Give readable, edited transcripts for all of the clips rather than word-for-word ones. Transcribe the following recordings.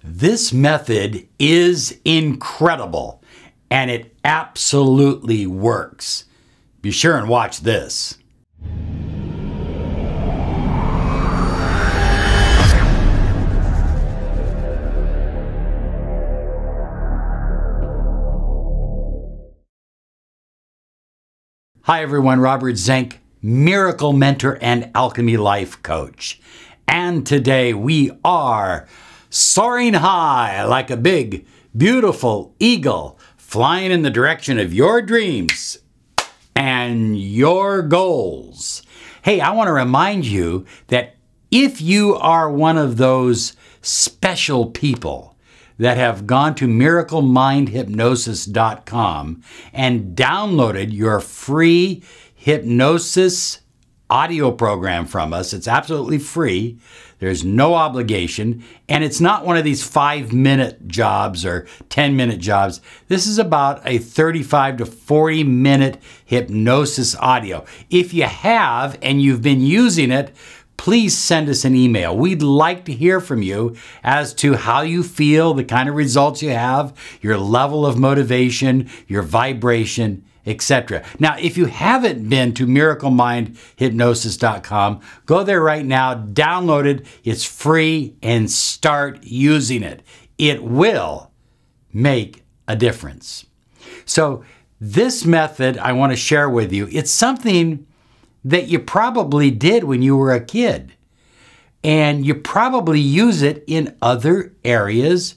This method is incredible, and it absolutely works. Be sure and watch this. Hi everyone, Robert Zink, Miracle Mentor and Alchemy Life Coach. And today we are soaring high like a big, beautiful eagle, flying in the direction of your dreams and your goals. Hey, I want to remind you that if you are one of those special people that have gone to miraclemindhypnosis.com and downloaded your free hypnosis audio program from us, it's absolutely free. There's no obligation, and it's not one of these 5-minute jobs or 10-minute jobs. This is about a 35 to 40-minute hypnosis audio. If you have and you've been using it, please send us an email. We'd like to hear from you as to how you feel, the kind of results you have, your level of motivation, your vibration, etc. Now, if you haven't been to miraclemindhypnosis.com, go there right now, download it, it's free, and start using it. It will make a difference. So this method I want to share with you, it's something that you probably did when you were a kid, and you probably use it in other areas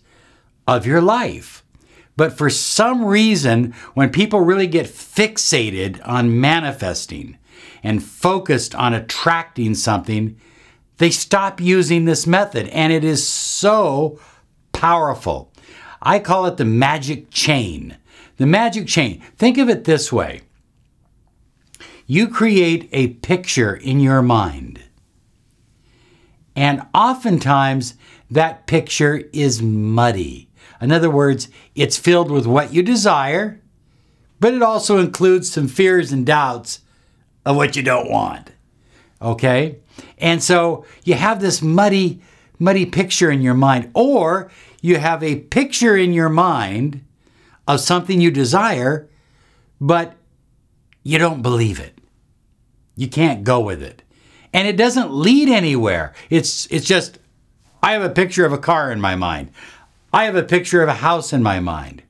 of your life. But for some reason, when people really get fixated on manifesting and focused on attracting something, they stop using this method, and it is so powerful. I call it the magic chain. The magic chain. Think of it this way. You create a picture in your mind, and oftentimes that picture is muddy. In other words, it's filled with what you desire, but it also includes some fears and doubts of what you don't want. Okay? And so you have this muddy picture in your mind, or you have a picture in your mind of something you desire, but you don't believe it. You can't go with it. And it doesn't lead anywhere. It's just, I have a picture of a car in my mind. I have a picture of a house in my mind.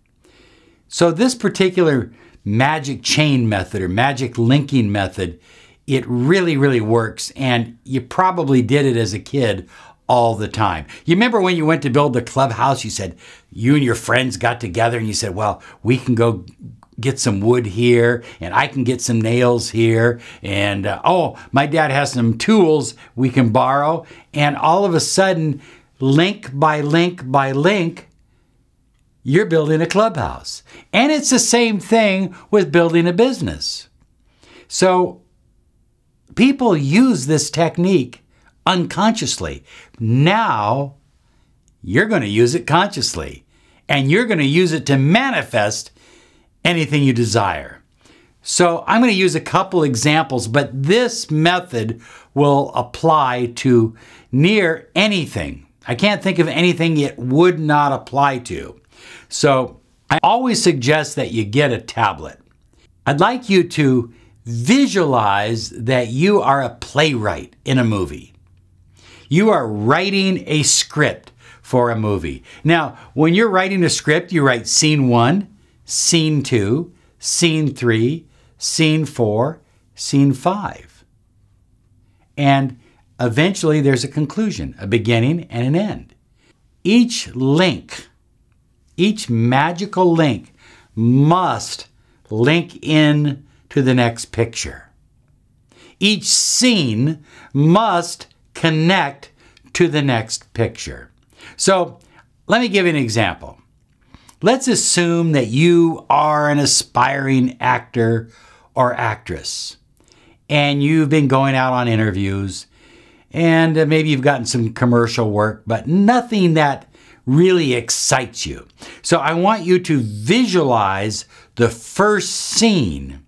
So this particular magic chain method or magic linking method, it really, really works. And you probably did it as a kid all the time. You remember when you went to build the clubhouse, you said, you and your friends got together and you said, well, we can go get some wood here, and I can get some nails here, and oh, my dad has some tools we can borrow, and all of a sudden, link by link by link, you're building a clubhouse. And it's the same thing with building a business. So people use this technique unconsciously. Now you're going to use it consciously, and you're going to use it to manifest anything you desire. So I'm going to use a couple examples, but this method will apply to near anything. I can't think of anything it would not apply to. So I always suggest that you get a tablet. I'd like you to visualize that you are a playwright in a movie. You are writing a script for a movie. Now, when you're writing a script, you write scene 1, scene 2, scene 3, scene 4, scene 5. And eventually there's a conclusion, a beginning and an end. Each link, each magical link must link in to the next picture. Each scene must connect to the next picture. So let me give you an example. Let's assume that you are an aspiring actor or actress, and you've been going out on interviews, and maybe you've gotten some commercial work, but nothing that really excites you. So I want you to visualize the first scene,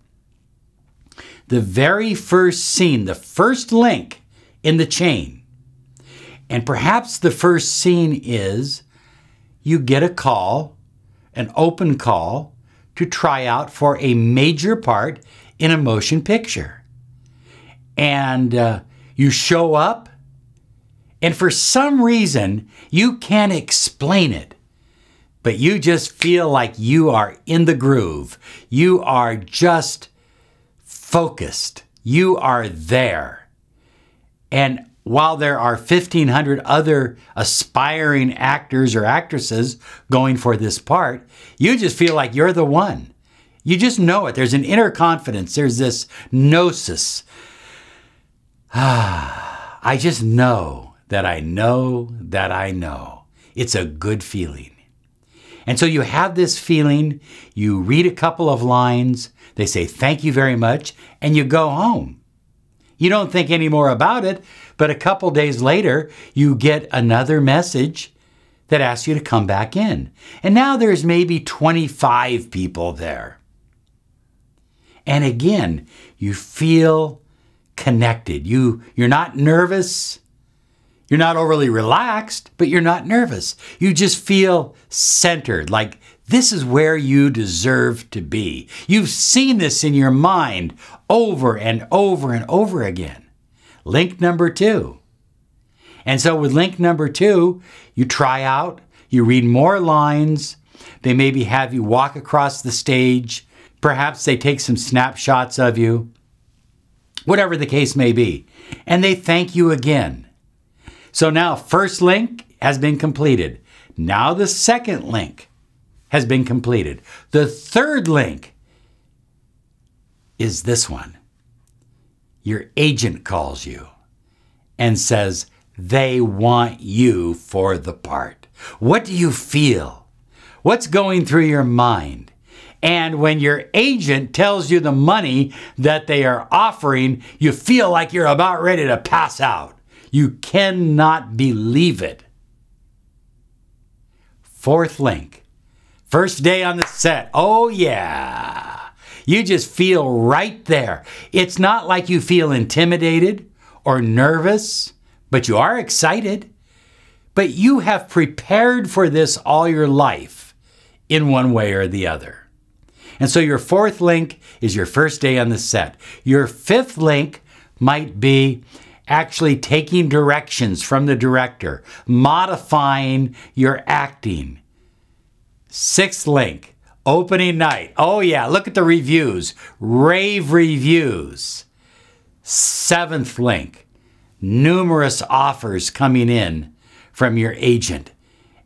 the very first scene, the first link in the chain. And perhaps the first scene is you get a call, an open call, to try out for a major part in a motion picture. And you show up, and for some reason, you can't explain it, but you just feel like you are in the groove. You are just focused. You are there. And while there are 1,500 other aspiring actors or actresses going for this part, you just feel like you're the one. You just know it. There's an inner confidence. There's this gnosis. I just know that I know that I know. It's a good feeling. And so you have this feeling, you read a couple of lines, they say thank you very much, and you go home. You don't think any more about it, but a couple days later, you get another message that asks you to come back in. And now there's maybe 25 people there. And again, you feel connected. You're not nervous. You're not overly relaxed, but you're not nervous. You just feel centered, like this is where you deserve to be. You've seen this in your mind over and over and over again. Link number 2. And so with link number 2, you try out, you read more lines. They maybe have you walk across the stage. Perhaps they take some snapshots of you. Whatever the case may be. And they thank you again. So now first link has been completed. Now the second link has been completed. The third link is this one. Your agent calls you and says they want you for the part. What do you feel? What's going through your mind? And when your agent tells you the money that they are offering, you feel like you're about ready to pass out. You cannot believe it. Fourth link. First day on the set. Oh yeah. You just feel right there. It's not like you feel intimidated or nervous, but you are excited. But you have prepared for this all your life in one way or the other. And so your fourth link is your first day on the set. Your fifth link might be actually taking directions from the director, modifying your acting. Sixth link, opening night. Oh yeah, look at the reviews, rave reviews. Seventh link, numerous offers coming in from your agent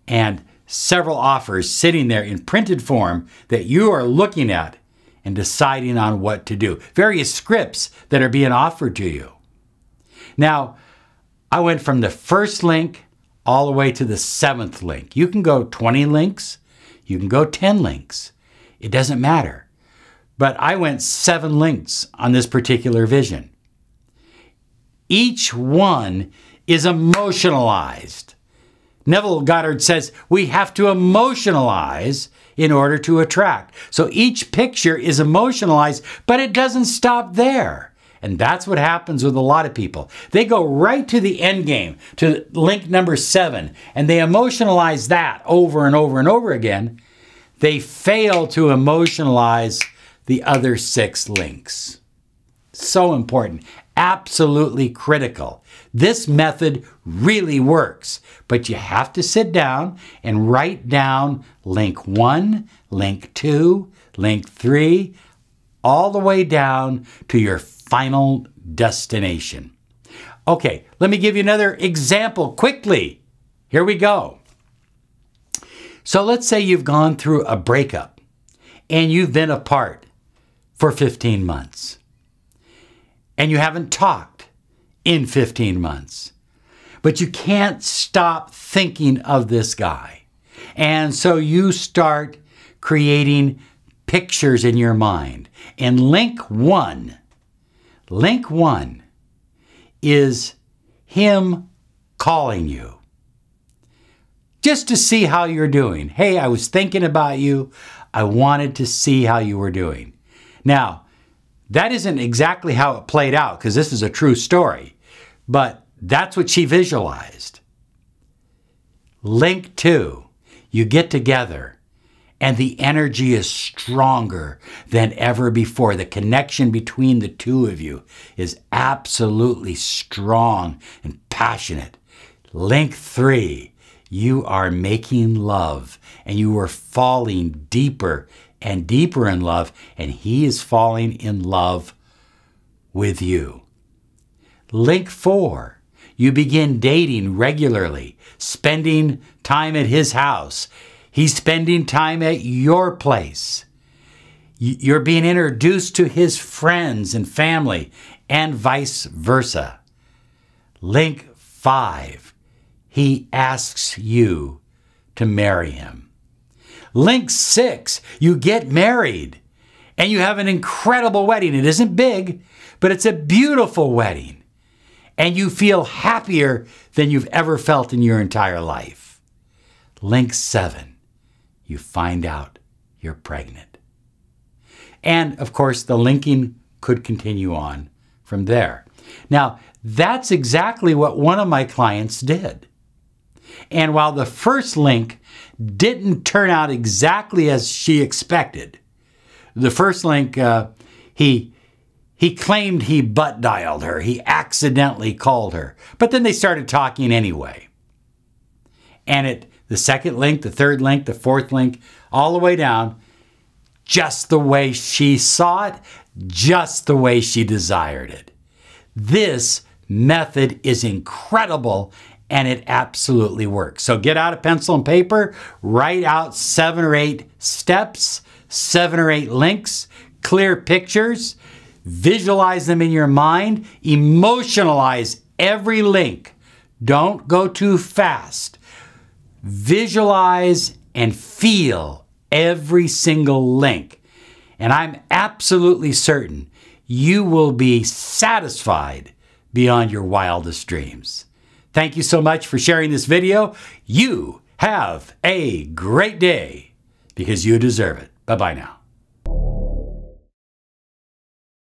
and several offers sitting there in printed form that you are looking at and deciding on what to do. Various scripts that are being offered to you. Now, I went from the first link all the way to the seventh link. You can go 20 links. You can go 10 links. It doesn't matter. But I went 7 links on this particular vision. Each one is emotionalized. Neville Goddard says we have to emotionalize in order to attract. So each picture is emotionalized, but it doesn't stop there. And that's what happens with a lot of people. They go right to the end game, to link number 7, and they emotionalize that over and over and over again. They fail to emotionalize the other 6 links. So important. Absolutely critical. This method really works, but you have to sit down and write down link 1, link 2, link 3, all the way down to your final destination. Okay, let me give you another example quickly. Here we go. So let's say you've gone through a breakup and you've been apart for 15 months and you haven't talked in 15 months, but you can't stop thinking of this guy. And so you start creating pictures in your mind. And link 1 is him calling you just to see how you're doing. Hey, I was thinking about you. I wanted to see how you were doing. Now, that isn't exactly how it played out because this is a true story, but that's what she visualized. Link 2, You get together and the energy is stronger than ever before. The connection between the two of you is absolutely strong and passionate. Link 3, you are making love and you are falling deeper and deeper in love, and he is falling in love with you. Link 4, you begin dating regularly, spending time at his house. He's spending time at your place. You're being introduced to his friends and family, and vice versa. Link 5, he asks you to marry him. Link 6, you get married and you have an incredible wedding. It isn't big, but it's a beautiful wedding. And you feel happier than you've ever felt in your entire life. Link 7, you find out you're pregnant. And of course, the linking could continue on from there. Now, that's exactly what one of my clients did. And while the first link didn't turn out exactly as she expected, the first link, he claimed he butt dialed her. He accidentally called her. But then they started talking anyway. And the second link, the third link, the fourth link, all the way down, just the way she saw it, just the way she desired it. This method is incredible and it absolutely works. So get out a pencil and paper, write out 7 or 8 steps, 7 or 8 links, clear pictures, visualize them in your mind, emotionalize every link. Don't go too fast. Visualize and feel every single link. And I'm absolutely certain you will be satisfied beyond your wildest dreams. Thank you so much for sharing this video. You have a great day because you deserve it. Bye-bye now.